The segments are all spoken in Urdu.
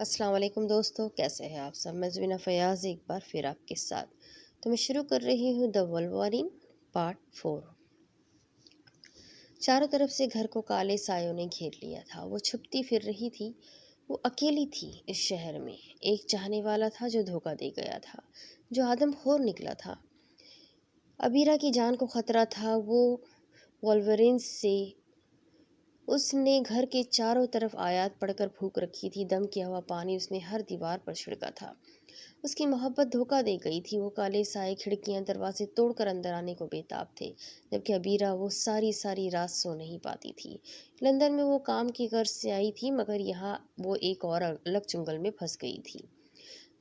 السلام علیکم دوستو، کیسے ہیں آپ سب؟ میں زبینہ فیاض ایک بار پھر آپ کے ساتھ تو میں شروع کر رہی ہوں دا ولورین پارٹ 4۔ چاروں طرف سے گھر کو کالے سایوں نے گھیر لیا تھا۔ وہ چھپتی پھر رہی تھی۔ وہ اکیلی تھی اس شہر میں۔ ایک چاہنے والا تھا جو دھوکہ دے گیا تھا، جو آدم خور نکلا تھا۔ ابیرہ کی جان کو خطرہ تھا۔ وہ وولورینز سے اس نے گھر کے چاروں طرف آیات پڑھ کر پھونک رکھی تھی۔ دم کیا ہوا پانی اس نے ہر دیوار پر چھڑکا تھا۔ اس کی محبت دھوکہ دے گئی تھی۔ وہ کالے سائے کھڑکیاں دروازے توڑ کر اندر آنے کو بے تاب تھے، جبکہ ابیرہ وہ ساری رات سو نہیں پاتی تھی۔ لندن میں وہ کام کی غرض سے آئی تھی، مگر یہاں وہ ایک اور الگ چنگل میں پھنس گئی تھی۔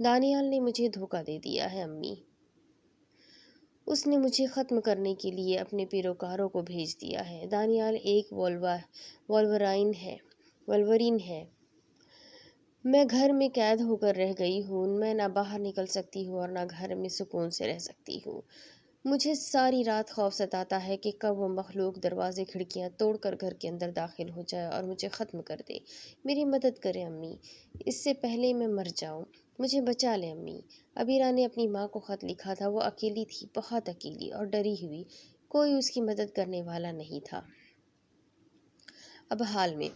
دانیال نے مجھے دھوکہ دے دیا ہے امی۔ اس نے مجھے ختم کرنے کے لیے اپنے پیروکاروں کو بھیج دیا ہے۔ دانیال ایک وولورین ہے۔ میں گھر میں قید ہو کر رہ گئی ہوں۔ میں نہ باہر نکل سکتی ہوں اور نہ گھر میں سکون سے رہ سکتی ہوں۔ مجھے ساری رات خوف ستاتا ہے کہ کب وہ مخلوق دروازے کھڑکیاں توڑ کر گھر کے اندر داخل ہو جائے اور مجھے ختم کر دے۔ میری مدد کریں امی، اس سے پہلے میں مر جاؤں۔ مجھے بچا لیں امی۔ ابیرہ نے اپنی ماں کو خط لکھا تھا۔ وہ اکیلی تھی، بہت اکیلی اور ڈری ہوئی۔ کوئی اس کی مدد کرنے والا نہیں تھا۔ اب حال میں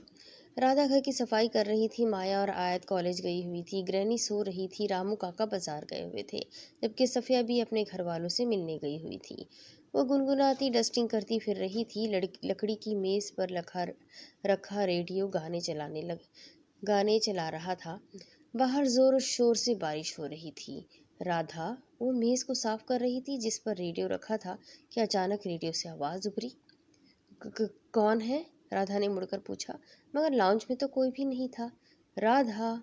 رادھا گھر کی صفائی کر رہی تھی۔ مایا اور آیت کالج گئی ہوئی تھی۔ گرینی سو رہی تھی۔ رامو کاکا بازار گئے ہوئے تھے، جبکہ صفیہ بھی اپنے گھر والوں سے ملنے گئی ہوئی تھی۔ وہ گنگناتی ڈسٹنگ کرتی پھر رہی تھی۔ لکڑی کی میز پر رکھا ریڈیو گانے چلا رہا تھا۔ باہر زور و شور سے بارش ہو رہی تھی۔ رادھا وہ میز کو صاف کر رہی تھی جس پر ریڈیو رکھا تھا کہ اچانک ریڈیو سے آواز ابھری۔ کون ہے؟ رادھا نے مڑ کر پوچھا، مگر لاؤنج میں تو کوئی بھی نہیں تھا۔ رادھا!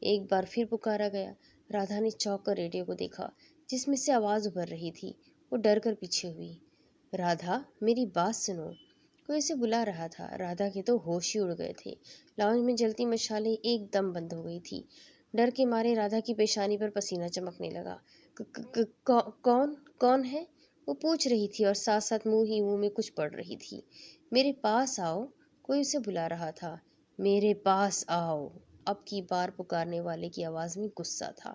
ایک بار پھر پکارا گیا۔ رادھا نے چونک کر ریڈیو کو دیکھا جس میں سے آواز ابھر رہی تھی۔ وہ ڈر کر پیچھے ہوئی۔ رادھا، میری بات سنو! کوئی اسے بلا رہا تھا۔ رادھا کے تو ہوش ہی اڑ گئے تھے۔ لاؤنج میں جلتی مشالیں ایک دم بند ہو گئی تھی۔ ڈر کے مارے رادھا کی پیشانی پر پسینہ چمکنے لگا۔ کون ہے؟ وہ پوچھ رہی تھی اور ساتھ ساتھ منہ ہی منہ میں کچھ پڑھ رہی تھی۔ میرے پاس آؤ! کوئی اسے بلا رہا تھا۔ میرے پاس آؤ! اب کی بار پکارنے والے کی آواز میں غصہ تھا۔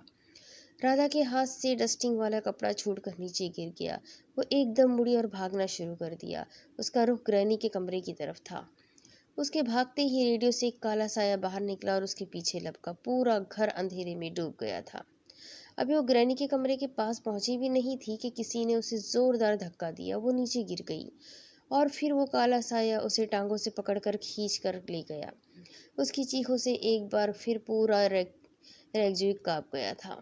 رادھا کے ہاتھ سے ڈسٹنگ والا کپڑا چھوٹ کر نیچے گر گیا۔ وہ ایک دم مڑی اور بھاگنا شروع کر دیا۔ اس کا رخ گرینی کے کمرے کی طرف تھا۔ اس کے بھاگتے ہی ریڈیو سے ایک کالا سایہ باہر نکلا اور اس کے پیچھے لپکا۔ پورا گھر اندھیرے میں ڈوب گیا تھا۔ ابھی وہ گرینی کے کمرے کے پاس پہنچی بھی نہیں تھی کہ کسی نے اسے زوردار دھکا دیا۔ وہ نیچے گر گئی اور پھر وہ کالا سایہ اسے ٹانگوں سے پکڑ کر کھینچ کر لے گیا۔ اس کی چیخوں سے ایک بار پھر پورا ریگجویک کانپ گیا تھا۔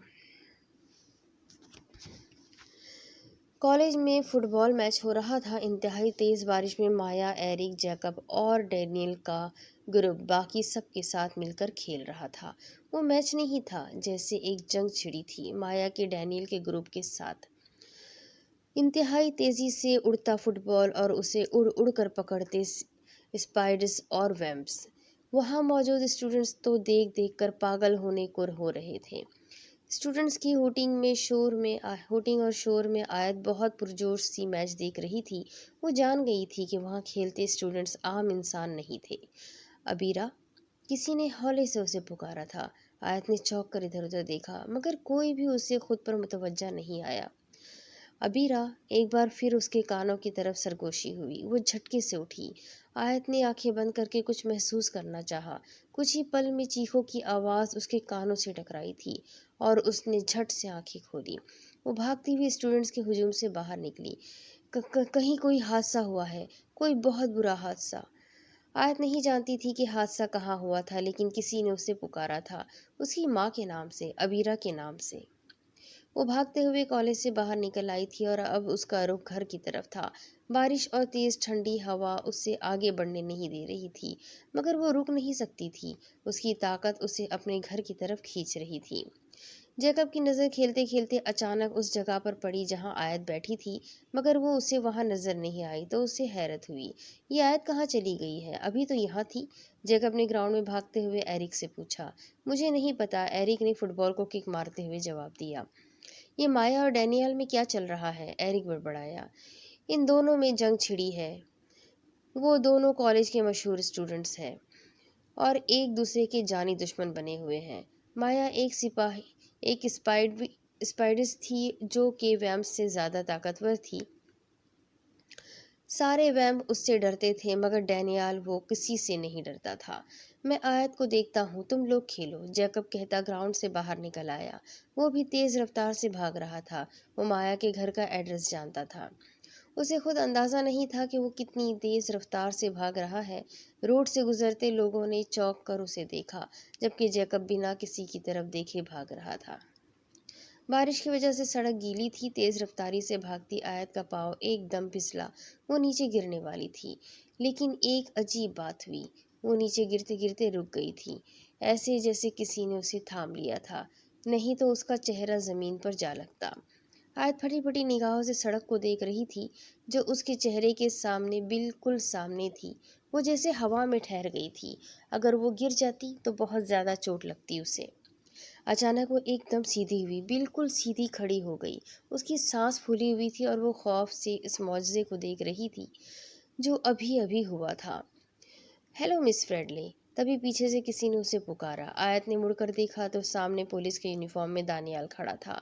کالج میں فٹ بال میچ ہو رہا تھا۔ انتہائی تیز بارش میں مایا، ایرک، جیکب اور ڈینیل کا گروپ باقی سب کے ساتھ مل کر کھیل رہا تھا۔ وہ میچ نہیں تھا، جیسے ایک جنگ چھڑی تھی مایا کے ڈینیل کے گروپ کے ساتھ۔ انتہائی تیزی سے اڑتا فٹ بال اور اسے اڑ کر پکڑتے اسپائڈرز اور ویمپس۔ وہاں موجود اسٹوڈنٹس تو دیکھ کر پاگل ہونے کو ہو رہے تھے۔ اسٹوڈنٹس کی ہوٹنگ اور شور میں آیت بہت پرجوش سی میچ دیکھ رہی تھی۔ وہ جان گئی تھی کہ وہاں کھیلتے اسٹوڈنٹس عام انسان نہیں تھے۔ ابیرہ! کسی نے ہولے سے اسے پکارا تھا۔ آیت نے چونک کر ادھر ادھر دیکھا، مگر کوئی بھی اسے خود پر متوجہ نہیں آیا۔ ابیرہ! ایک بار پھر اس کے کانوں کی طرف سرگوشی ہوئی۔ وہ جھٹکے سے اٹھی۔ آیت نے آنکھیں بند کر کے کچھ محسوس کرنا چاہا۔ کچھ ہی پل میں چیخوں کی آواز اس کے کانوں سے ٹکرائی تھی اور اس نے جھٹ سے آنکھیں کھولی۔ وہ بھاگتی ہوئی اسٹوڈنٹس کے ہجوم سے باہر نکلی۔ کہیں کوئی حادثہ ہوا ہے، کوئی بہت برا حادثہ۔ آیت نہیں جانتی تھی کہ حادثہ کہاں ہوا تھا، لیکن کسی نے اسے پکارا تھا، اس کی ماں کے نام سے، ابیرہ کے نام سے۔ وہ بھاگتے ہوئے کالج سے باہر نکل آئی تھی اور اب اس کا رخ گھر کی طرف تھا۔ بارش اور تیز ٹھنڈی ہوا اسے آگے بڑھنے نہیں دے رہی تھی، مگر وہ رک نہیں سکتی تھی۔ اس کی طاقت اسے اپنے گھر کی طرف کھینچ رہی تھی۔ جیکب کی نظر کھیلتے کھیلتے اچانک اس جگہ پر پڑی جہاں آیت بیٹھی تھی، مگر وہ اسے وہاں نظر نہیں آئی تو اسے حیرت ہوئی۔ یہ آیت کہاں چلی گئی ہے؟ ابھی تو یہاں تھی۔ جیکب نے گراؤنڈ میں بھاگتے ہوئے ایرک سے پوچھا۔ مجھے نہیں پتا، ایرک نے فٹ بال کو کک مارتے ہوئے جواب دیا۔ یہ مایا اور ڈینیال میں کیا چل رہا ہے؟ ایرک بڑبڑایا۔ ان دونوں میں جنگ چھڑی ہے۔ وہ دونوں کالج کے مشہور اسٹوڈنٹس ہیں اور ایک دوسرے کے جانی دشمن بنے ہوئے ہیں۔ مایا ایک اسپائڈس تھی جو کہ ویمپ سے زیادہ طاقتور تھی۔ سارے ویمپ اس سے ڈرتے تھے مگر ڈینیال وہ کسی سے نہیں ڈرتا تھا۔ میں آیت کو دیکھتا ہوں، تم لوگ کھیلو، جیکب کہتا گراؤنڈ سے باہر نکل آیا۔ وہ بھی تیز رفتار سے بھاگ رہا تھا۔ وہ مایا کے گھر کا ایڈریس جانتا تھا۔ اسے خود اندازہ نہیں تھا کہ وہ کتنی تیز رفتار سے بھاگ رہا ہے۔ روڈ سے گزرتے لوگوں نے چونک کر اسے دیکھا جبکہ جیکب بنا کسی کی طرف دیکھے بھاگ رہا تھا۔ بارش کی وجہ سے سڑک گیلی تھی۔ تیز رفتاری سے بھاگتی آیت کا پاؤں ایک دم پھسلا۔ وہ نیچے گرنے والی تھی، لیکن ایک عجیب بات ہوئی۔ وہ نیچے گرتے گرتے رک گئی تھی، ایسے جیسے کسی نے اسے تھام لیا تھا، نہیں تو اس کا چہرہ زمین پر جا لگتا۔ آیت پھٹی پھٹی نگاہوں سے سڑک کو دیکھ رہی تھی جو اس کے چہرے کے سامنے بالکل سامنے تھی۔ وہ جیسے ہوا میں ٹھہر گئی تھی۔ اگر وہ گر جاتی تو بہت زیادہ چوٹ لگتی اسے۔ اچانک وہ ایک دم سیدھی ہوئی، بالکل سیدھی کھڑی ہو گئی۔ اس کی سانس پھولی ہوئی تھی اور وہ خوف سے اس معجزے کو دیکھ رہی تھی جو ابھی ابھی ہوا تھا۔ ہیلو مس فریڈلے، تبھی پیچھے سے کسی نے اسے پکارا۔ آیت نے مڑ کر دیکھا تو سامنے پولیس کے یونیفارم میں دانیال کھڑا تھا۔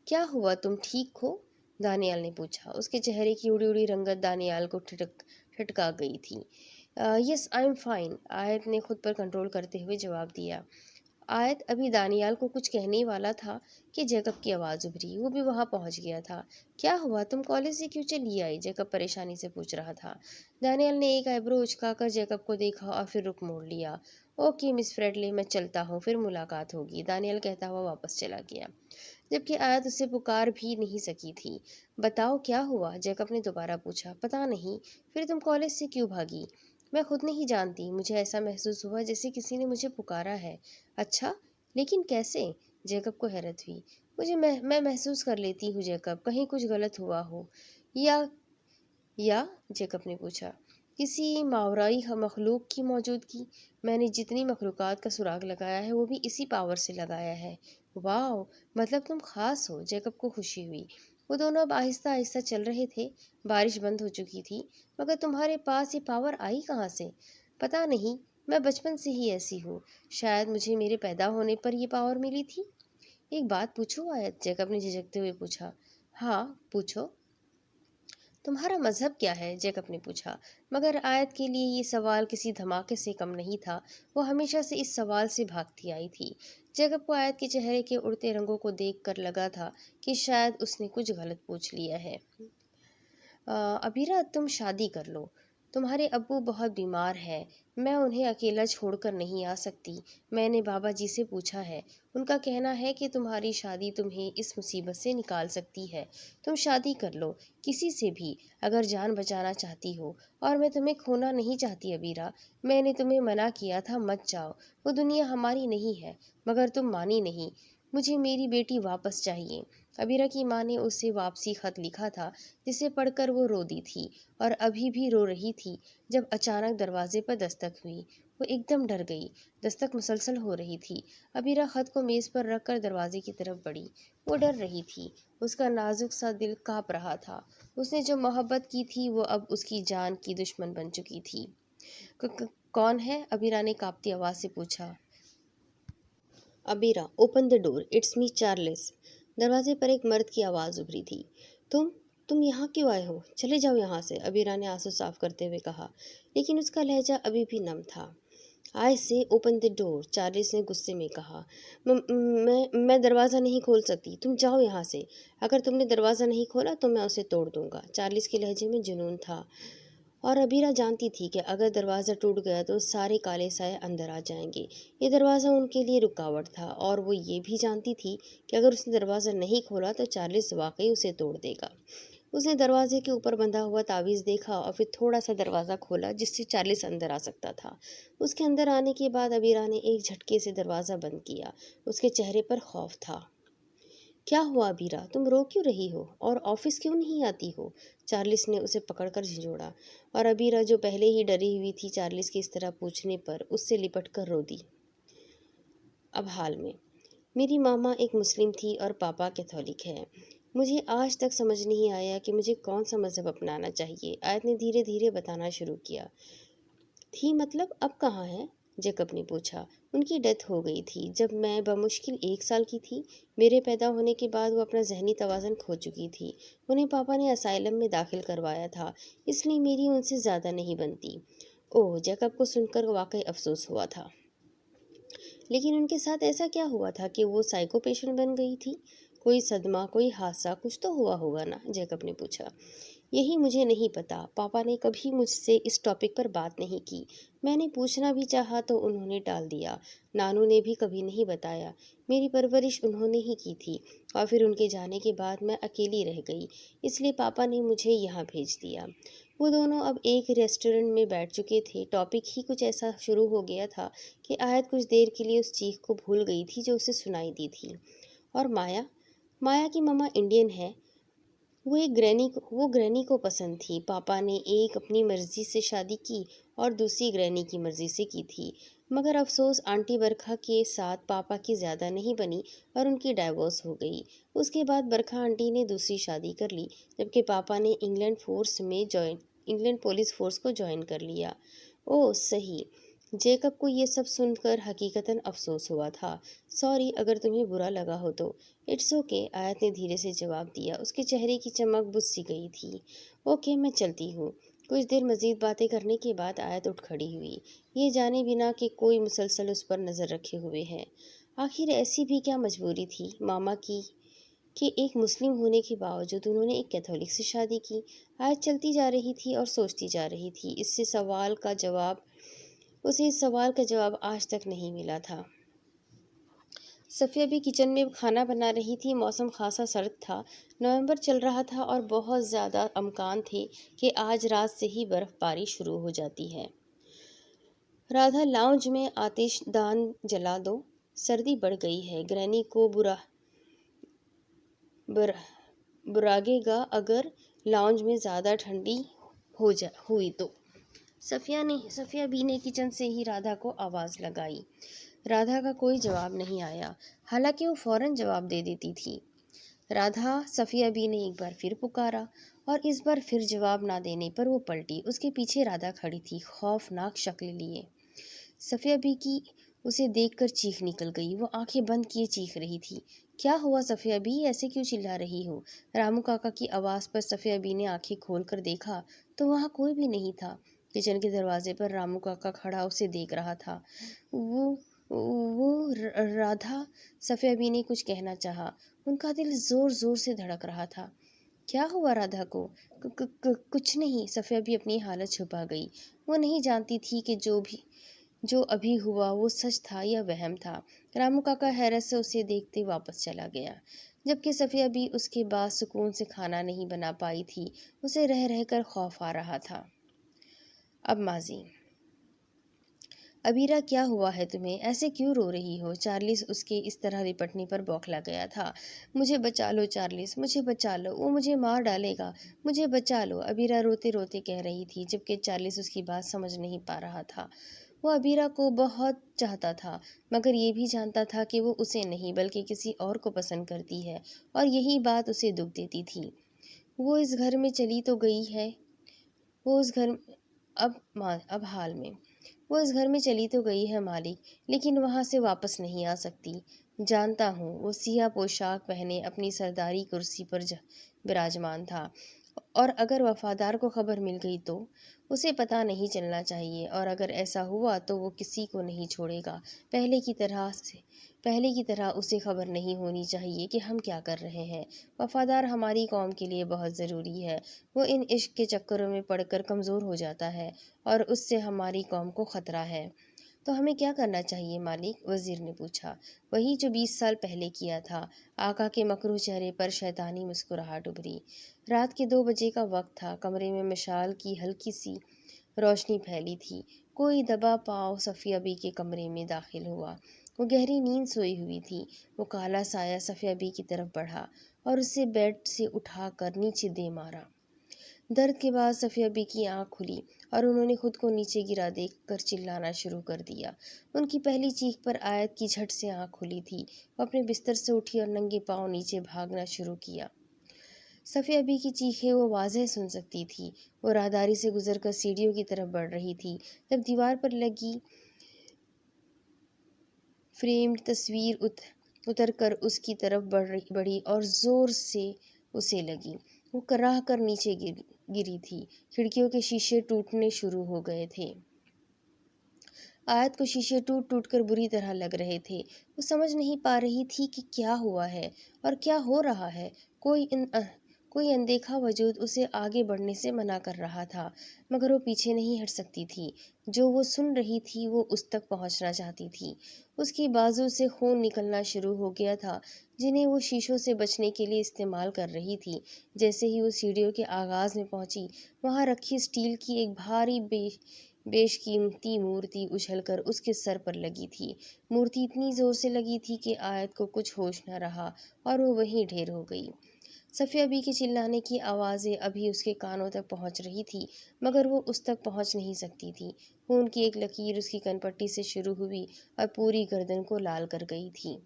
کیا ہوا، تم ٹھیک ہو؟ دانیال نے پوچھا۔ اس کے چہرے کی اڑی اڑی رنگت دانیال کو ٹھٹکا گئی تھی۔ یس آئی ایم فائن، آیت نے خود پر کنٹرول کرتے ہوئے جواب دیا۔ آیت ابھی دانیال کو کچھ کہنے والا تھا کہ جیکب کی آواز ابھری۔ وہ بھی وہاں پہنچ گیا تھا۔ کیا ہوا، تم کالج سے کیوں چلی آئی؟ جیکب پریشانی سے پوچھ رہا تھا۔ دانیال نے ایک آئی برو اچکا کر جیکب کو دیکھا اور پھر رخ موڑ لیا۔ اوکے مس فریڈلے، میں چلتا ہوں، پھر ملاقات ہوگی، دانیال کہتا ہوا واپس چلا گیا، جبکہ آیت اسے پکار بھی نہیں سکی تھی۔ بتاؤ کیا ہوا، جیکب نے دوبارہ پوچھا۔ پتہ نہیں، پھر تم کالج سے کیوں بھاگی؟ میں خود نہیں جانتی، مجھے ایسا محسوس ہوا جیسے کسی نے مجھے پکارا ہے۔ اچھا، لیکن کیسے؟ جیکب کو حیرت ہوئی۔ میں محسوس کر لیتی ہوں جیکب، کہیں کچھ غلط ہوا ہو۔ یا جیکب نے پوچھا، کسی ماورائی مخلوق کی موجودگی؟ میں نے جتنی مخلوقات کا سراغ لگایا ہے وہ بھی اسی پاور سے لگایا ہے۔ واو، مطلب تم خاص ہو، جیکب کو خوشی ہوئی۔ وہ دونوں اب آہستہ آہستہ چل رہے تھے۔ بارش بند ہو چکی تھی۔ مگر تمہارے پاس یہ پاور آئی کہاں سے؟ پتہ نہیں، میں بچپن سے ہی ایسی ہوں، شاید مجھے میرے پیدا ہونے پر یہ پاور ملی تھی۔ ایک بات پوچھوں آیت، جیکب نے جھجکتے ہوئے پوچھا۔ ہاں پوچھو۔ تمہارا مذہب کیا ہے؟ جیکب نے پوچھا، مگر آیت کے لیے یہ سوال کسی دھماکے سے کم نہیں تھا۔ وہ ہمیشہ سے اس سوال سے بھاگتی آئی تھی۔ جیکب کو آیت کے چہرے کے اڑتے رنگوں کو دیکھ کر لگا تھا کہ شاید اس نے کچھ غلط پوچھ لیا ہے۔ ابیرا، تم شادی کر لو، تمہارے ابو بہت بیمار ہیں، میں انہیں اکیلا چھوڑ کر نہیں آ سکتی۔ میں نے بابا جی سے پوچھا ہے، ان کا کہنا ہے کہ تمہاری شادی تمہیں اس مصیبت سے نکال سکتی ہے۔ تم شادی کر لو، کسی سے بھی، اگر جان بچانا چاہتی ہو، اور میں تمہیں کھونا نہیں چاہتی ابیرا۔ میں نے تمہیں منع کیا تھا مت جاؤ، وہ دنیا ہماری نہیں ہے، مگر تم مانی نہیں۔ مجھے میری بیٹی واپس چاہیے۔ ابیرا کی ماں نے اسے واپسی خط لکھا تھا جسے پڑھ کر وہ رو دی تھی اور ابھی بھی رو رہی تھی جب اچانک دروازے پر دستک ہوئی۔ وہ ایک دم ڈر گئی۔ دستک مسلسل ہو رہی تھی۔ ابیرا خط کو میز پر رکھ کر دروازے کی طرف بڑھی۔ وہ ڈر رہی تھی، اس کا نازک سا دل کانپ رہا تھا۔ اس نے جو محبت کی تھی وہ اب اس کی جان کی دشمن بن چکی تھی۔ کون ہے؟ ابیرا نے کانپتی آواز سے پوچھا۔ Abeera, open the door, it's me Charles. دروازے پر ایک مرد کی آواز ابھری تھی۔ تم یہاں کیوں آئے ہو؟ چلے جاؤ یہاں سے، ابیرا نے آنسو صاف کرتے ہوئے کہا، لیکن اس کا لہجہ ابھی بھی نم تھا۔ آئی سے اوپن دی ڈور، چارلس نے غصے میں کہا۔ میں دروازہ نہیں کھول سکتی، تم جاؤ یہاں سے۔ اگر تم نے دروازہ نہیں کھولا تو میں اسے توڑ دوں گا۔ چارلس کے لہجے میں جنون تھا، اور ابیرا جانتی تھی کہ اگر دروازہ ٹوٹ گیا تو سارے کالے سائے اندر آ جائیں گے۔ یہ دروازہ ان کے لیے رکاوٹ تھا، اور وہ یہ بھی جانتی تھی کہ اگر اس نے دروازہ نہیں کھولا تو چارلس واقعی اسے توڑ دے گا۔ اس نے دروازے کے اوپر بندھا ہوا تعویذ دیکھا اور پھر تھوڑا سا دروازہ کھولا جس سے چارلس اندر آ سکتا تھا۔ اس کے اندر آنے کے بعد ابیرا نے ایک جھٹکے سے دروازہ بند کیا۔ اس کے چہرے پر خوف تھا۔ کیا ہوا ابیرا، تم رو کیوں رہی ہو، اور آفس کیوں نہیں آتی ہو؟ چارلس نے اسے پکڑ کر جھنجھوڑا، اور ابیرا جو پہلے ہی ڈری ہوئی تھی چارلس کے اس طرح پوچھنے پر، اس سے لپٹ کر رو دی۔ اب حال میں، میری ماما ایک مسلم تھی اور پاپا کیتھولک ہے۔ مجھے آج تک سمجھ نہیں آیا کہ مجھے کون سا مذہب اپنانا چاہیے۔ آیت نے دھیرے دھیرے بتانا شروع کیا۔ تھی مطلب اب کہاں ہے؟ جیکب نے پوچھا۔ ان کی ڈیتھ ہو گئی تھی جب میں بمشکل 1 سال کی تھی۔ میرے پیدا ہونے کے بعد وہ اپنا ذہنی توازن کھو چکی تھی۔ انہیں پاپا نے اسائلم میں داخل کروایا تھا، اس لیے میری ان سے زیادہ نہیں بنتی۔ اوہ، جیکب کو سن کر واقعی افسوس ہوا تھا۔ لیکن ان کے ساتھ ایسا کیا ہوا تھا کہ وہ سائیکو پیشنٹ بن گئی تھی؟ کوئی صدمہ، کوئی حادثہ، کچھ تو ہوا ہوگا نا؟ جیکب نے پوچھا۔ یہی مجھے نہیں پتا، پاپا نے کبھی مجھ سے اس ٹاپک پر بات نہیں کی۔ میں نے پوچھنا بھی چاہا تو انہوں نے ٹال دیا۔ نانو نے بھی کبھی نہیں بتایا۔ میری پرورش انہوں نے ہی کی تھی، اور پھر ان کے جانے کے بعد میں اکیلی رہ گئی، اس لیے پاپا نے مجھے یہاں بھیج دیا۔ وہ دونوں اب ایک ریسٹورنٹ میں بیٹھ چکے تھے۔ ٹاپک ہی کچھ ایسا شروع ہو گیا تھا کہ آیت کچھ دیر کے لیے اس چیخ کو بھول گئی تھی جو اسے سنائی دی تھی۔ اور مایا کی ماما انڈین ہے۔ وہ گرینی کو پسند تھی۔ پاپا نے ایک اپنی مرضی سے شادی کی اور دوسری گرینی کی مرضی سے کی تھی، مگر افسوس آنٹی برکھا کے ساتھ پاپا کی زیادہ نہیں بنی اور ان کی ڈائیورس ہو گئی۔ اس کے بعد برکھا آنٹی نے دوسری شادی کر لی، جبکہ پاپا نے انگلینڈ پولیس فورس کو جوائن کر لیا۔ اوہ صحیح۔ جیکب کو یہ سب سن کر حقیقتاً افسوس ہوا تھا۔ سوری اگر تمہیں برا لگا ہو تو۔ اٹس اوکے، آیت نے دھیرے سے جواب دیا۔ اس کے چہرے کی چمک بجھ سی گئی تھی۔ اوکے، میں چلتی ہوں۔ کچھ دیر مزید باتیں کرنے کے بعد آیت اٹھ کھڑی ہوئی، یہ جانے بنا کہ کوئی مسلسل اس پر نظر رکھے ہوئے ہے۔ آخر ایسی بھی کیا مجبوری تھی ماما کی کہ ایک مسلم ہونے کے باوجود انہوں نے ایک کیتھولک سے شادی کی؟ آیت چلتی جا رہی تھی اور سوچتی جا رہی تھی۔ اسے اس سوال کا جواب آج تک نہیں ملا تھا۔ صفیہ بھی کچن میں کھانا بنا رہی تھی۔ موسم خاصا سرد تھا، نومبر چل رہا تھا اور بہت زیادہ امکان تھے کہ آج رات سے ہی برف باری شروع ہو جاتی ہے۔ رادھا، لاؤنج میں آتش دان جلا دو، سردی بڑھ گئی ہے۔ گرینی کو براگے گا اگر لاؤنج میں زیادہ ٹھنڈی ہوئی تو۔ صفیہ بی نے کچن سے ہی رادھا کو آواز لگائی۔ رادھا کا کوئی جواب نہیں آیا، حالانکہ وہ فوراً جواب دے دیتی تھی۔ رادھا، صفیہ بی نے ایک بار پھر پکارا، اور اس بار پھر جواب نہ دینے پر وہ پلٹی۔ اس کے پیچھے رادھا کھڑی تھی، خوفناک شکل لیے۔ صفیہ بی کی اسے دیکھ کر چیخ نکل گئی۔ وہ آنکھیں بند کیے چیخ رہی تھی۔ کیا ہوا صفیہ بی؟ ایسے کیوں چلا رہی ہو؟ رامو کاکا کی آواز پر صفیہ بی نے آنکھیں کھول کر دیکھا تو وہاں کوئی بھی نہیں تھا۔ کچن کے دروازے پر رامو کاکا کھڑا اسے دیکھ رہا تھا۔ وہ رادھا، صفیہ بی نے کچھ کہنا چاہا، ان کا دل زور زور سے دھڑک رہا تھا۔ کیا ہوا رادھا کو؟ کچھ نہیں، صفیہ بی اپنی حالت چھپا گئی۔ وہ نہیں جانتی تھی کہ جو ابھی ہوا وہ سچ تھا یا وہم تھا۔ رامو کاکا حیرت سے اسے دیکھتے واپس چلا گیا، جبکہ صفیہ بی اس کے بعد سکون سے کھانا نہیں بنا پائی تھی۔ اسے رہ رہ کر خوف آ رہا تھا۔ اب ماضی۔ ابیرہ، کیا ہوا ہے تمہیں؟ ایسے کیوں رو رہی ہو؟ چارلس اس کے اس طرح لپٹنے پر بوکھلا گیا تھا۔ مجھے بچا لو چارلس، مجھے بچا لو، وہ مجھے مار ڈالے گا، مجھے بچا لو، ابیرہ روتے روتے کہہ رہی تھی، جبکہ چارلس اس کی بات سمجھ نہیں پا رہا تھا۔ وہ ابیرہ کو بہت چاہتا تھا، مگر یہ بھی جانتا تھا کہ وہ اسے نہیں بلکہ کسی اور کو پسند کرتی ہے، اور یہی بات اسے دکھ دیتی تھی۔ وہ اس گھر میں چلی تو گئی ہے، وہ اس گھر میں چلی تو گئی ہے مالک، لیکن وہاں سے واپس نہیں آ سکتی۔ جانتا ہوں۔ وہ سیاہ پوشاک پہنے اپنی سرداری کرسی پر براجمان تھا، اور اگر وفادار کو خبر مل گئی تو اسے پتہ نہیں چلنا چاہیے، اور اگر ایسا ہوا تو وہ کسی کو نہیں چھوڑے گا۔ پہلے کی طرح اسے خبر نہیں ہونی چاہیے کہ ہم کیا کر رہے ہیں۔ وفادار ہماری قوم کے لیے بہت ضروری ہے۔ وہ ان عشق کے چکروں میں پڑ کر کمزور ہو جاتا ہے، اور اس سے ہماری قوم کو خطرہ ہے۔ تو ہمیں کیا کرنا چاہیے مالک؟ وزیر نے پوچھا۔ وہی جو 20 سال پہلے کیا تھا۔ آقا کے مکروہ چہرے پر شیطانی مسکراہٹ ابھری۔ رات کے 2 بجے کا وقت تھا۔ کمرے میں مشال کی ہلکی سی روشنی پھیلی تھی۔ کوئی دبا پاؤں صفیہ بی کے کمرے میں داخل ہوا۔ وہ گہری نیند سوئی ہوئی تھی۔ وہ کالا سایہ صفیہ بی کی طرف بڑھا اور اسے بیڈ سے اٹھا کر نیچے دے مارا۔ درد کے بعد صفیہ بی کی آنکھ کھلی اور انہوں نے خود کو نیچے گرا دیکھ کر چلانا شروع کر دیا۔ ان کی پہلی چیخ پر آیت کی جھٹ سے آنکھ کھلی تھی۔ وہ اپنے بستر سے اٹھی اور ننگے پاؤں نیچے بھاگنا شروع کیا۔ صفیہ بی کی چیخیں وہ واضح سن سکتی تھی۔ وہ راہداری سے گزر کر سیڑھیوں کی طرف بڑھ رہی تھی، جب دیوار پر لگی فریمڈ تصویر اتر کر اس کی طرف بڑھی اور زور سے اسے لگی۔ وہ کراہ کر نیچے گری تھی۔ کھڑکیوں کے شیشے ٹوٹنے شروع ہو گئے تھے۔ آیت کو شیشے ٹوٹ ٹوٹ کر بری طرح لگ رہے تھے۔ وہ سمجھ نہیں پا رہی تھی کہ کیا ہوا ہے اور کیا ہو رہا ہے۔ کوئی اندیکھا وجود اسے آگے بڑھنے سے منع کر رہا تھا، مگر وہ پیچھے نہیں ہٹ سکتی تھی۔ جو وہ سن رہی تھی وہ اس تک پہنچنا چاہتی تھی۔ اس کی بازو سے خون نکلنا شروع ہو گیا تھا، جنہیں وہ شیشوں سے بچنے کے لیے استعمال کر رہی تھی۔ جیسے ہی وہ سیڑھیوں کے آغاز میں پہنچی، وہاں رکھی اسٹیل کی ایک بھاری بیش قیمتی مورتی اچھل کر اس کے سر پر لگی تھی۔ مورتی اتنی زور سے لگی تھی کہ آیت کو کچھ ہوش نہ رہا اور وہ وہیں ڈھیر ہو گئی۔ صفیہ بی کے چلانے کی آوازیں ابھی اس کے کانوں تک پہنچ رہی تھی، مگر وہ اس تک پہنچ نہیں سکتی تھی۔ خون کی ایک لکیر اس کی کن پٹی سے شروع ہوئی اور پوری گردن کو لال کر گئی تھی۔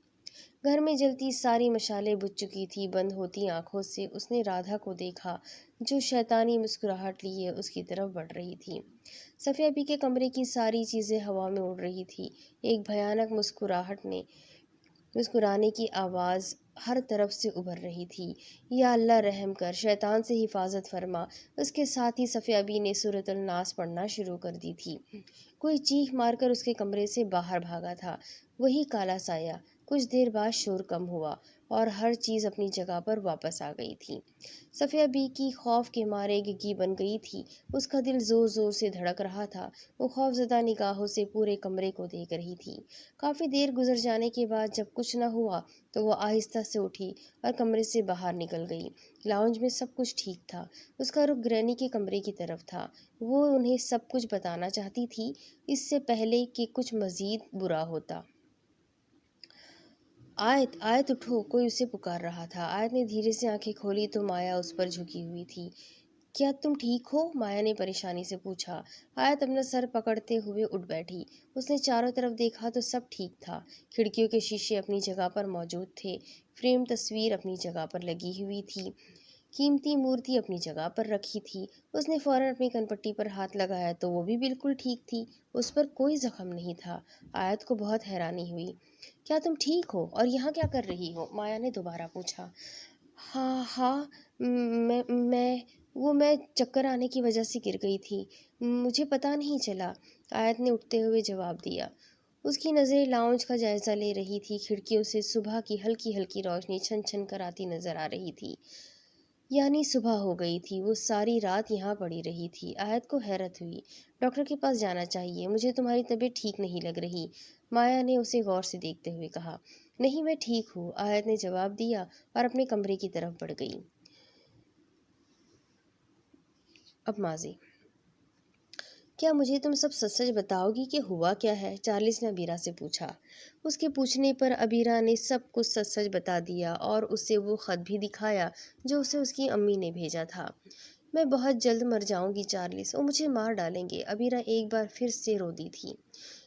گھر میں جلتی ساری مشالیں بجھ چکی تھی۔ بند ہوتی آنکھوں سے اس نے رادھا کو دیکھا، جو شیطانی مسکراہٹ لیے اس کی طرف بڑھ رہی تھی۔ صفیہ بی کے کمرے کی ساری چیزیں ہوا میں اڑ رہی تھی۔ ایک بھیانک مسکرانے کی آواز ہر طرف سے ابھر رہی تھی، یا اللہ رحم کر، شیطان سے حفاظت فرما۔ اس کے ساتھ ہی صفیہ بی نے سورۃ الناس پڑھنا شروع کر دی تھی۔ کوئی چیخ مار کر اس کے کمرے سے باہر بھاگا تھا، وہی کالا سایہ۔ کچھ دیر بعد شور کم ہوا اور ہر چیز اپنی جگہ پر واپس آ گئی تھی۔ صفیہ بی کی خوف کے مارے گگی بن گئی تھی۔ اس کا دل زور زور سے دھڑک رہا تھا۔ وہ خوف زدہ نگاہوں سے پورے کمرے کو دیکھ رہی تھی۔ کافی دیر گزر جانے کے بعد جب کچھ نہ ہوا تو وہ آہستہ سے اٹھی اور کمرے سے باہر نکل گئی۔ لاؤنج میں سب کچھ ٹھیک تھا۔ اس کا رخ گرینی کے کمرے کی طرف تھا۔ وہ انہیں سب کچھ بتانا چاہتی تھی، اس سے پہلے کہ کچھ مزید برا ہوتا۔ آیت اٹھو، کوئی اسے پکار رہا تھا۔ آیت نے دھیرے سے آنکھیں کھولی تو مایا اس پر جھکی ہوئی تھی۔ کیا تم ٹھیک ہو؟ مایا نے پریشانی سے پوچھا۔ آیت اپنا سر پکڑتے ہوئے اٹھ بیٹھی۔ اس نے چاروں طرف دیکھا تو سب ٹھیک تھا۔ کھڑکیوں کے شیشے اپنی جگہ پر موجود تھے، فریم تصویر اپنی جگہ پر لگی ہوئی تھی، قیمتی مورتی اپنی جگہ پر رکھی تھی۔ اس نے فوراً اپنی کن پٹی پر ہاتھ لگایا تو وہ بھی بالکل ٹھیک تھی، اس پر کوئی زخم نہیں تھا۔ آیت کو بہت حیرانی ہوئی۔ کیا تم ٹھیک ہو اور یہاں کیا کر رہی ہو؟ مایا نے دوبارہ پوچھا۔ ہاں میں چکر آنے کی وجہ سے گر گئی تھی، مجھے پتہ نہیں چلا، آیت نے اٹھتے ہوئے جواب دیا۔ اس کی نظریں لاؤنج کا جائزہ لے رہی تھی۔ کھڑکیوں سے صبح کی ہلکی ہلکی روشنی چھن چھن کر آتی نظر آ رہی تھی۔ یعنی صبح ہو گئی تھی، وہ ساری رات یہاں پڑی رہی تھی۔ آیت کو حیرت ہوئی۔ ڈاکٹر کے پاس جانا چاہیے، مجھے تمہاری طبیعت ٹھیک نہیں لگ رہی، مایا نے اسے غور سے دیکھتے ہوئے کہا۔ نہیں، میں ٹھیک ہوں، آیت نے جواب دیا اور اپنے کمرے کی طرف بڑھ گئی۔ اب ماضی۔ کیا مجھے تم سب سچ سچ بتاؤ گی کہ ہوا کیا ہے؟ چارلس نے ابیرہ سے پوچھا۔ اس کے پوچھنے پر ابیرہ نے سب کچھ سچ سچ بتا دیا اور اسے وہ خط بھی دکھایا جو اسے اس کی امی نے بھیجا تھا۔ میں بہت جلد مر جاؤں گی چارلس، وہ مجھے مار ڈالیں گے، ابیرہ ایک بار پھر سے رو دی تھی۔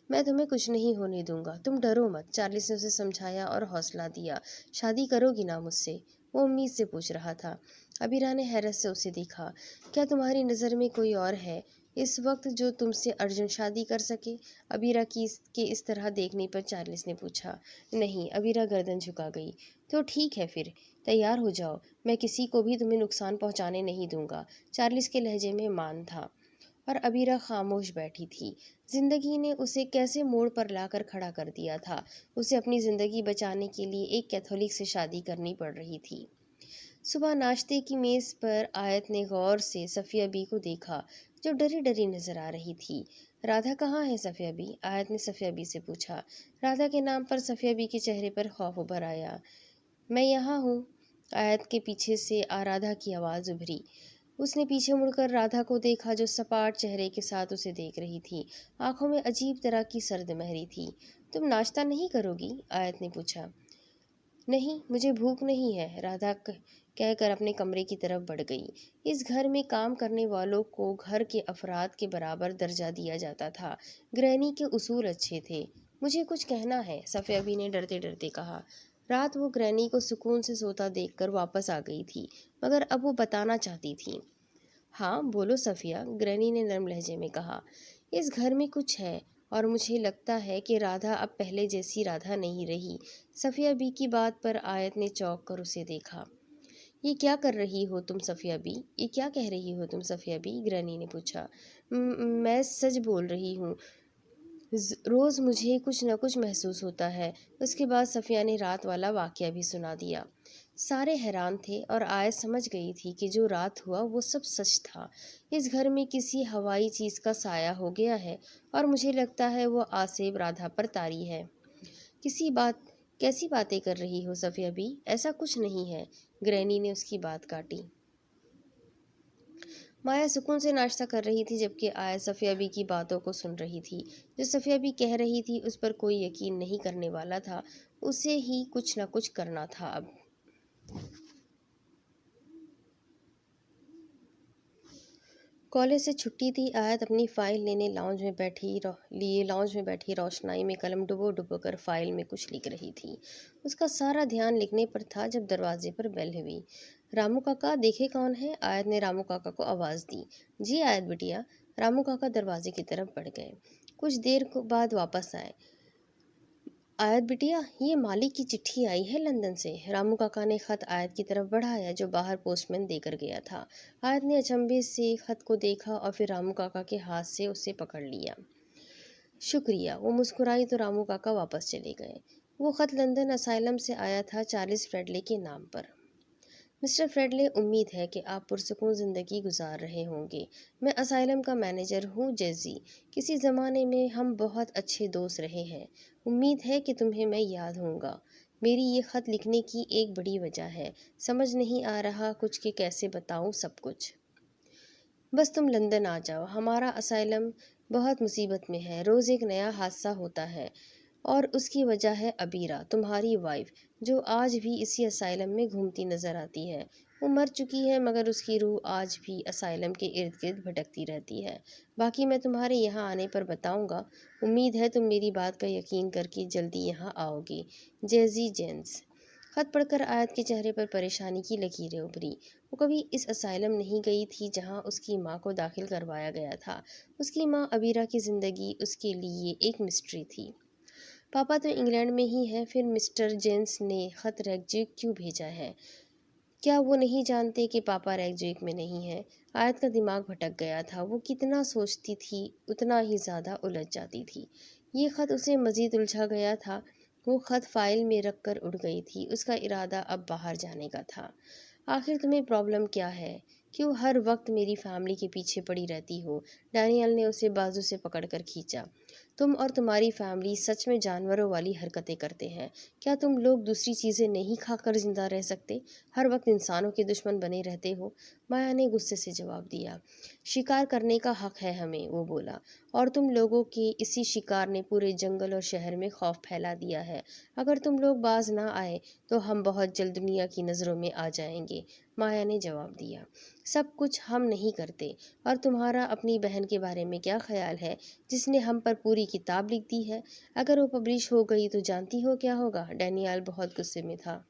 میں تمہیں کچھ نہیں ہونے دوں گا، تم ڈرو مت، چارلس نے اسے سمجھایا اور حوصلہ دیا۔ شادی کرو گی نا مجھ سے؟ وہ امید سے پوچھ رہا تھا۔ ابیرہ نے حیرت سے اسے دیکھا۔ کیا تمہاری نظر میں کوئی اور ہے اس وقت جو تم سے ارجنٹ شادی کر سکے؟ ابیرہ کے اس طرح دیکھنے پر چارلس نے پوچھا۔ نہیں، ابیرہ گردن جھکا گئی۔ تو ٹھیک ہے پھر، تیار ہو جاؤ، میں کسی کو بھی تمہیں نقصان پہنچانے نہیں دوں گا، چارلس کے لہجے میں مان تھا۔ اور ابیرہ خاموش بیٹھی تھی۔ زندگی نے اسے کیسے موڑ پر لا کر کھڑا کر دیا تھا۔ اسے اپنی زندگی بچانے کے لیے ایک کیتھولک سے شادی کرنی پڑ رہی تھی۔ صبح ناشتے کی میز پر آیت نے غور سے صفیہ بی کو دیکھا، جو ڈری ڈری نظر آ رہی تھی۔ رادھا کہاں ہے صفیہ بی؟ آیت نے صفیہ بی سے پوچھا۔ رادھا کے نام پر صفیہ بی کے چہرے پر خوف ابھر آیا۔ میں یہاں ہوں، آیت کے پیچھے سے رادھا کی آواز ابھری۔ اس نے پیچھے مڑ کر رادھا کو دیکھا، جو سپاٹ چہرے کے ساتھ اسے دیکھ رہی تھی۔ آنکھوں میں عجیب طرح کی سرد مہری تھی۔ تم ناشتہ نہیں کرو گی؟ آیت نے پوچھا۔ نہیں، مجھے بھوک نہیں ہے، رادھا کہہ کر اپنے کمرے کی طرف بڑھ گئی۔ اس گھر میں کام کرنے والوں کو گھر کے افراد کے برابر درجہ دیا جاتا تھا۔ گرینی کے اصول اچھے تھے۔ مجھے کچھ کہنا ہے، صفیہ بی نے ڈرتے ڈرتے کہا۔ رات وہ گرینی کو سکون سے سوتا دیکھ کر واپس آ گئی تھی، مگر اب وہ بتانا چاہتی تھی۔ ہاں بولو صفیہ، گرینی نے نرم لہجے میں کہا۔ اس گھر میں کچھ ہے، اور مجھے لگتا ہے کہ رادھا اب پہلے جیسی رادھا نہیں رہی۔ صفیہ بی کی بات پر آیت نے چونک کر اسے دیکھا۔ یہ کیا کر رہی ہو تم صفیہ بی؟ یہ کیا کہہ رہی ہو تم صفیہ بی؟ گرینی نے پوچھا۔ میں سچ بول رہی ہوں، روز مجھے کچھ نہ کچھ محسوس ہوتا ہے۔ اس کے بعد صفیہ نے رات والا واقعہ بھی سنا دیا۔ سارے حیران تھے اور آیت سمجھ گئی تھی کہ جو رات ہوا وہ سب سچ تھا۔ اس گھر میں کسی ہوائی چیز کا سایہ ہو گیا ہے اور مجھے لگتا ہے وہ آصف رادھا پر طاری ہے۔ کیسی باتیں کر رہی ہو صفیہ بی؟ ایسا کچھ نہیں ہے، گرینی نے اس کی بات کاٹی۔ مایا سکون سے ناشتہ کر رہی تھی جبکہ آیت صفیہ بی کی باتوں کو سن رہی تھی۔ جو صفیہ بی کہہ رہی تھی اس پر کوئی یقین نہیں کرنے والا تھا، اسے ہی کچھ نہ کچھ کرنا تھا اب۔ کالج سے چھٹی تھی۔ آیت اپنی فائل لینے لاؤنج میں بیٹھی روشنائی میں قلم ڈبو ڈبو کر فائل میں کچھ لکھ رہی تھی۔ اس کا سارا دھیان لکھنے پر تھا جب دروازے پر بیل ہوئی۔ رامو کاکا، دیکھے کون ہے؟ آیت نے رامو کاکا کو آواز دی۔ جی آیت بٹیا۔ رامو کاکا دروازے کی طرف بڑھ گئے، کچھ دیر بعد واپس آئے۔ آیت بٹیا، یہ مالک کی چٹھی آئی ہے لندن سے۔ رامو کاکا نے خط آیت کی طرف بڑھایا جو باہر پوسٹ مین دے کر گیا تھا۔ آیت نے اچنبھے سے خط کو دیکھا اور پھر رامو کاکا کے ہاتھ سے اسے پکڑ لیا۔ شکریہ۔ وہ مسکرائی تو رامو کاکا واپس چلے گئے۔ وہ خط لندن اسائلم سے آیا تھا، چارلس فریڈلے کے نام پر۔ مسٹر فریڈلے، امید ہے کہ آپ پرسکون زندگی گزار رہے ہوں گے۔ میں اسائلم کا مینیجر ہوں، جیزی۔ کسی زمانے میں ہم بہت اچھے دوست رہے ہیں۔ امید ہے کہ تمہیں میں یاد ہوں گا۔ میری یہ خط لکھنے کی ایک بڑی وجہ ہے۔ سمجھ نہیں آ رہا کچھ کہ کیسے بتاؤں سب کچھ۔ بس تم لندن آ جاؤ۔ ہمارا اسائلم بہت مصیبت میں ہے، روز ایک نیا حادثہ ہوتا ہے، اور اس کی وجہ ہے عبیرہ، تمہاری وائف، جو آج بھی اسی اسائلم میں گھومتی نظر آتی ہے۔ وہ مر چکی ہے مگر اس کی روح آج بھی اسائلم کے ارد گرد بھٹکتی رہتی ہے۔ باقی میں تمہارے یہاں آنے پر بتاؤں گا۔ امید ہے تم میری بات کا یقین کر کے جلدی یہاں آؤ گے۔ جیزی جینس۔ خط پڑھ کر آیت کے چہرے پر پریشانی کی لکیریں ابھری۔ وہ کبھی اس اسائلم نہیں گئی تھی جہاں اس کی ماں کو داخل کروایا گیا تھا۔ اس کی ماں عبیرہ کی زندگی اس کے لیے ایک مسٹری تھی۔ پاپا تو انگلینڈ میں ہی ہے، پھر مسٹر جینس نے خط ریکجویک کیوں بھیجا ہے؟ کیا وہ نہیں جانتے کہ پاپا ریکجویک میں نہیں ہے؟ آیت کا دماغ بھٹک گیا تھا۔ وہ کتنا سوچتی تھی اتنا ہی زیادہ الجھ جاتی تھی۔ یہ خط اسے مزید الجھا گیا تھا۔ وہ خط فائل میں رکھ کر اٹھ گئی تھی۔ اس کا ارادہ اب باہر جانے کا تھا۔ آخر تمہیں پرابلم کیا ہے؟ کیوں ہر وقت میری فیملی کے پیچھے پڑی رہتی ہو؟ ڈینیئل نے اسے بازو سے پکڑ کر کھینچا۔ تم اور تمہاری فیملی سچ میں جانوروں والی حرکتیں کرتے ہیں۔ کیا تم لوگ دوسری چیزیں نہیں کھا کر زندہ رہ سکتے؟ ہر وقت انسانوں کے دشمن بنے رہتے ہو۔ مایا نے غصے سے جواب دیا۔ شکار کرنے کا حق ہے ہمیں، وہ بولا، اور تم لوگوں کے اسی شکار نے پورے جنگل اور شہر میں خوف پھیلا دیا ہے۔ اگر تم لوگ باز نہ آئے تو ہم بہت جلد دنیا کی نظروں میں آ جائیں گے، مایا نے جواب دیا۔ سب کچھ ہم نہیں کرتے۔ اور تمہارا اپنی بہن کے بارے میں کیا خیال ہے جس نے ہم پر پوری کتاب لکھ دی ہے؟ اگر وہ پبلش ہو گئی تو جانتی ہو کیا ہوگا؟ ڈینیئل بہت غصے میں تھا۔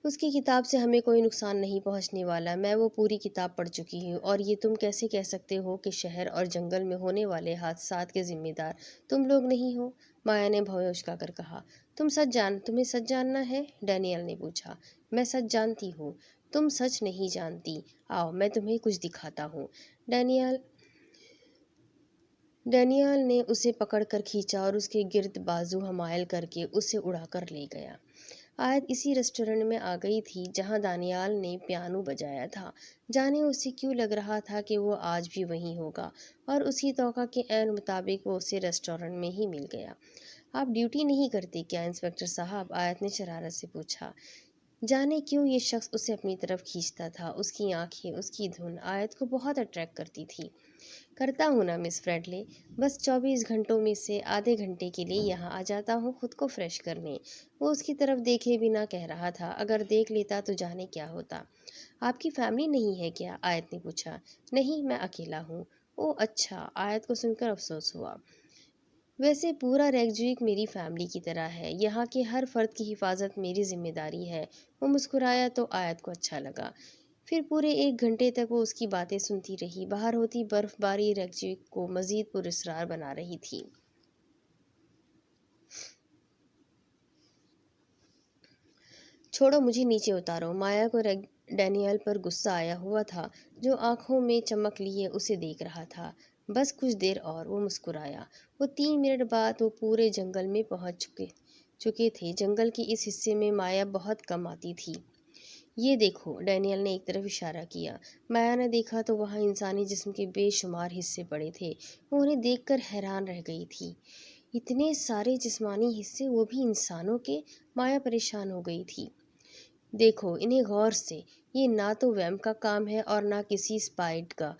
اس کی کتاب سے ہمیں کوئی نقصان نہیں پہنچنے والا۔ میں وہ پوری کتاب پڑھ چکی ہوں، اور یہ تم کیسے کہہ سکتے ہو کہ شہر اور جنگل میں ہونے والے حادثات کے ذمہ دار تم لوگ نہیں ہو؟ مایا نے بھویں اچکا کر کہا۔ تمہیں سچ جاننا ہے؟ ڈینیئل نے پوچھا۔ میں سچ جانتی ہوں۔ تم سچ نہیں جانتی۔ آؤ میں تمہیں کچھ دکھاتا ہوں۔ ڈینیئل نے اسے پکڑ کر کھینچا اور اس کے گرد بازو حمائل کر کے اسے اڑا کر لے گیا۔ آیت اسی ریسٹورنٹ میں آ گئی تھی جہاں ڈینیئل نے پیانو بجایا تھا۔ جانے اسے کیوں لگ رہا تھا کہ وہ آج بھی وہیں ہوگا، اور اس کی توقع کے عین مطابق وہ اسے ریسٹورنٹ میں ہی مل گیا۔ آپ ڈیوٹی نہیں کرتے کیا انسپکٹر صاحب؟ آیت نے شرارت سے پوچھا۔ جانے کیوں یہ شخص اسے اپنی طرف کھینچتا تھا۔ اس کی آنکھیں، اس کی دھن آیت کو بہت اٹریکٹ کرتی تھی۔ کرتا ہوں نا مس فریڈلے، بس 24 گھنٹوں میں سے آدھے گھنٹے کے لیے یہاں آ جاتا ہوں خود کو فریش کرنے۔ وہ اس کی طرف دیکھے بنا کہہ رہا تھا۔ اگر دیکھ لیتا تو جانے کیا ہوتا۔ آپ کی فیملی نہیں ہے کیا؟ آیت نے پوچھا۔ نہیں، میں اکیلا ہوں۔ اوہ اچھا، آیت کو سن کر افسوس ہوا۔ ویسے پورا ریکجویک میری فیملی کی طرح ہے۔ یہاں کے ہر فرد کی حفاظت میری ذمہ داری ہے۔ وہ مسکرایا تو آیت کو اچھا لگا۔ پھر پورے 1 گھنٹے تک وہ اس کی باتیں سنتی رہی۔ باہر ہوتی برف باری ریگجویک کو مزید پراسرار بنا رہی تھی۔ چھوڑو، مجھے نیچے اتارو۔ مایا کو ڈینیل پر غصہ آیا ہوا تھا، جو آنکھوں میں چمک لیے اسے دیکھ رہا تھا۔ بس کچھ دیر اور، وہ مسکرایا۔ وہ 3 منٹ بعد وہ پورے جنگل میں پہنچ چکے تھے۔ جنگل کے اس حصے میں مایا بہت کم آتی تھی۔ یہ دیکھو، ڈینیل نے ایک طرف اشارہ کیا۔ مایا نے دیکھا تو وہاں انسانی جسم کے بے شمار حصے پڑے تھے۔ وہ انہیں دیکھ کر حیران رہ گئی تھی۔ اتنے سارے جسمانی حصے، وہ بھی انسانوں کے! مایا پریشان ہو گئی تھی۔ دیکھو انہیں غور سے، یہ نہ تو ویم کا کام ہے اور نہ کسی اسپائٹ کا۔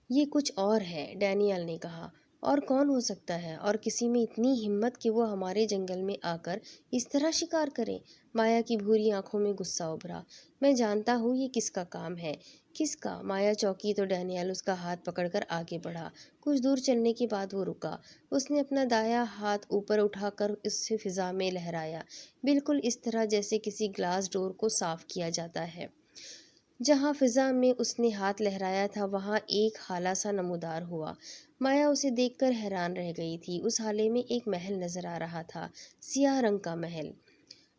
یہ کچھ اور ہے، ڈینیل نے کہا۔ اور کون ہو سکتا ہے؟ اور کسی میں اتنی ہمت کہ وہ ہمارے جنگل میں آ کر اس طرح شکار کرے؟ مایا کی بھوری آنکھوں میں غصہ ابھرا۔ میں جانتا ہوں یہ کس کا کام ہے۔ کس کا؟ مایا چونکی تو ڈینیل اس کا ہاتھ پکڑ کر آگے بڑھا۔ کچھ دور چلنے کے بعد وہ رکا۔ اس نے اپنا دایاں ہاتھ اوپر اٹھا کر اس سے فضا میں لہرایا، بالکل اس طرح جیسے کسی گلاس ڈور کو صاف کیا جاتا ہے۔ جہاں فضا میں اس نے ہاتھ لہرایا تھا وہاں ایک ہالہ سا نمودار ہوا۔ مایا اسے دیکھ کر حیران رہ گئی تھی۔ اس ہالے میں ایک محل نظر آ رہا تھا، سیاہ رنگ کا محل۔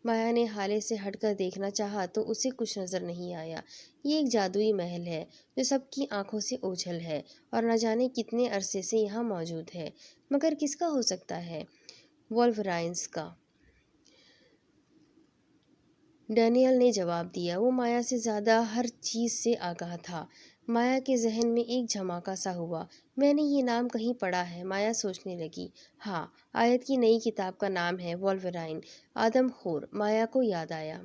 مایا نے ہالے سے ہٹ کر دیکھنا چاہا تو اسے کچھ نظر نہیں آیا۔ یہ ایک جادوئی محل ہے جو سب کی آنکھوں سے اوجھل ہے اور نہ جانے کتنے عرصے سے یہاں موجود ہے، مگر کس کا ہو سکتا ہے؟ وولورائنز کا، ڈینیل نے جواب دیا۔ وہ مایا سے زیادہ ہر چیز سے آگاہ تھا۔ مایا کے ذہن میں ایک جھماکا سا ہوا۔ میں نے یہ نام کہیں پڑھا ہے، مایا سوچنے لگی۔ ہاں، آیت کی نئی کتاب کا نام ہے وولورائن، آدم خور۔ مایا کو یاد آیا۔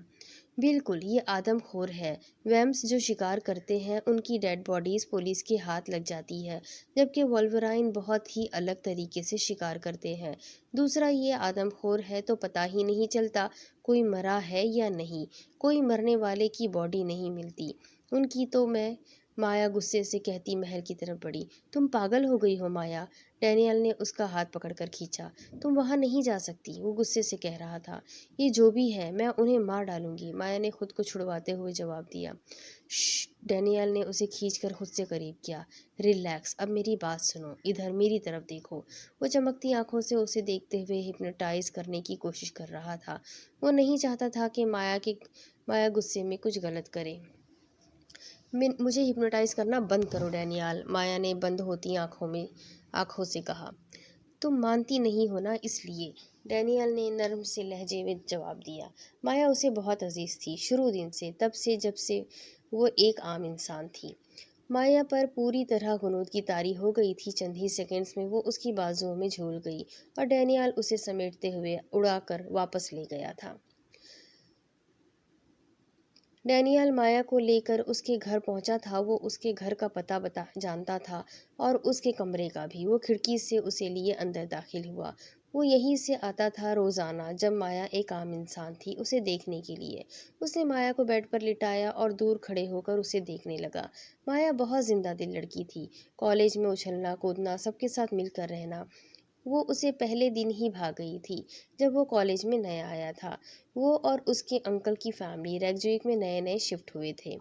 بالکل، یہ آدم خور ہے۔ ویمپس جو شکار کرتے ہیں ان کی ڈیڈ باڈیز پولیس کے ہاتھ لگ جاتی ہے، جبکہ وولورائن بہت ہی الگ طریقے سے شکار کرتے ہیں۔ دوسرا یہ آدم خور ہے تو پتہ ہی نہیں چلتا کوئی مرا ہے یا نہیں، کوئی مرنے والے کی باڈی نہیں ملتی ان کی تو میں مایا غصے سے کہتی محل کی طرف بڑھی۔ تم پاگل ہو گئی ہو مایا، ڈینیل نے اس کا ہاتھ پکڑ کر کھینچا۔ تم وہاں نہیں جا سکتی، وہ غصے سے کہہ رہا تھا۔ یہ جو بھی ہے میں انہیں مار ڈالوں گی، مایا نے خود کو چھڑواتے ہوئے جواب دیا۔ شش، ڈینیل نے اسے کھینچ کر خود سے قریب کیا۔ ریلیکس، اب میری بات سنو، ادھر میری طرف دیکھو۔ وہ چمکتی آنکھوں سے اسے دیکھتے ہوئے ہپنوٹائز کرنے کی کوشش کر رہا تھا۔ وہ نہیں چاہتا تھا کہ مایا غصے میں کچھ غلط کرے۔ مجھے ہپنوٹائز کرنا بند کرو ڈینیل، مایا نے بند ہوتی آنکھوں سے کہا۔ تم مانتی نہیں ہو نا، اس لیے، ڈینیل نے نرم سے لہجے میں جواب دیا۔ مایا اسے بہت عزیز تھی، شروع دن سے، تب سے جب سے وہ ایک عام انسان تھی۔ مایا پر پوری طرح غنود کی طاری ہو گئی تھی۔ چند ہی سیکنڈز میں وہ اس کی بازوؤں میں جھول گئی اور ڈینیل اسے سمیٹتے ہوئے اڑا کر واپس لے گیا تھا۔ ڈینیل مایا کو لے کر اس کے گھر پہنچا تھا۔ وہ اس کے گھر کا پتہ جانتا تھا اور اس کے کمرے کا بھی۔ وہ کھڑکی سے اسے لیے اندر داخل ہوا۔ وہ یہیں سے آتا تھا روزانہ جب مایا ایک عام انسان تھی، اسے دیکھنے کے لیے۔ اس نے مایا کو بیڈ پر لٹایا اور دور کھڑے ہو کر اسے دیکھنے لگا۔ مایا بہت زندہ دل لڑکی تھی۔ کالج میں اچھلنا کودنا، سب کے ساتھ مل کر رہنا۔ وہ اسے پہلے دن ہی بھا گئی تھی جب وہ کالج میں نیا آیا تھا۔ وہ اور اس کے انکل کی فیملی ریگجویک میں نئے شفٹ ہوئے تھے۔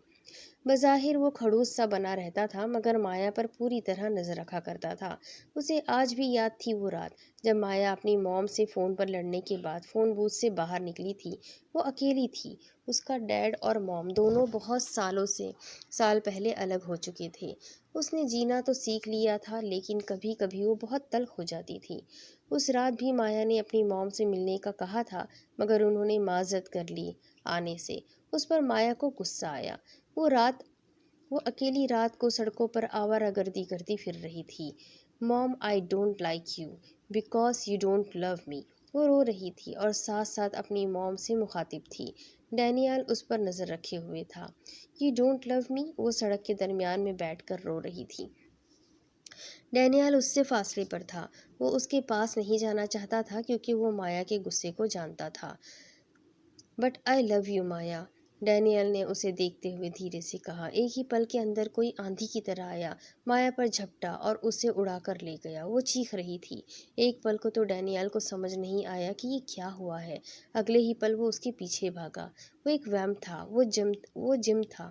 بظاہر وہ کھڑوس سا بنا رہتا تھا مگر مایا پر پوری طرح نظر رکھا کرتا تھا۔ اسے آج بھی یاد تھی وہ رات جب مایا اپنی موم سے فون پر لڑنے کے بعد فون بوتھ سے باہر نکلی تھی۔ وہ اکیلی تھی۔ اس کا ڈیڈ اور موم دونوں بہت سال پہلے الگ ہو چکے تھے۔ اس نے جینا تو سیکھ لیا تھا لیکن کبھی کبھی وہ بہت تلخ ہو جاتی تھی۔ اس رات بھی مایا نے اپنی موم سے ملنے کا کہا تھا مگر انہوں نے معذرت کر لی آنے سے۔ اس پر مایا کو غصہ آیا۔ وہ اکیلی رات کو سڑکوں پر آوارہ گردی کرتی پھر رہی تھی۔ Mom, I don't like you because you don't love me. وہ رو رہی تھی اور ساتھ ساتھ اپنی موم سے مخاطب تھی۔ ڈینیل اس پر نظر رکھے ہوئے تھا۔ یو ڈونٹ لو می، وہ سڑک کے درمیان میں بیٹھ کر رو رہی تھی۔ ڈینیل اس سے فاصلے پر تھا۔ وہ اس کے پاس نہیں جانا چاہتا تھا کیونکہ وہ مایا کے غصے کو جانتا تھا۔ But I love you Maya, Daniel نے اسے دیکھتے ہوئے دھیرے سے کہا۔ ایک ہی پل کے اندر کوئی آندھی کی طرح آیا، مایا پر جھپٹا اور اسے اڑا کر لے گیا۔ وہ چیخ رہی تھی۔ ایک پل کو تو ڈینیل کو سمجھ نہیں آیا کہ یہ کیا ہوا ہے۔ اگلے ہی پل وہ اس کے پیچھے بھاگا۔ وہ ایک ویمپ تھا، وہ جم تھا۔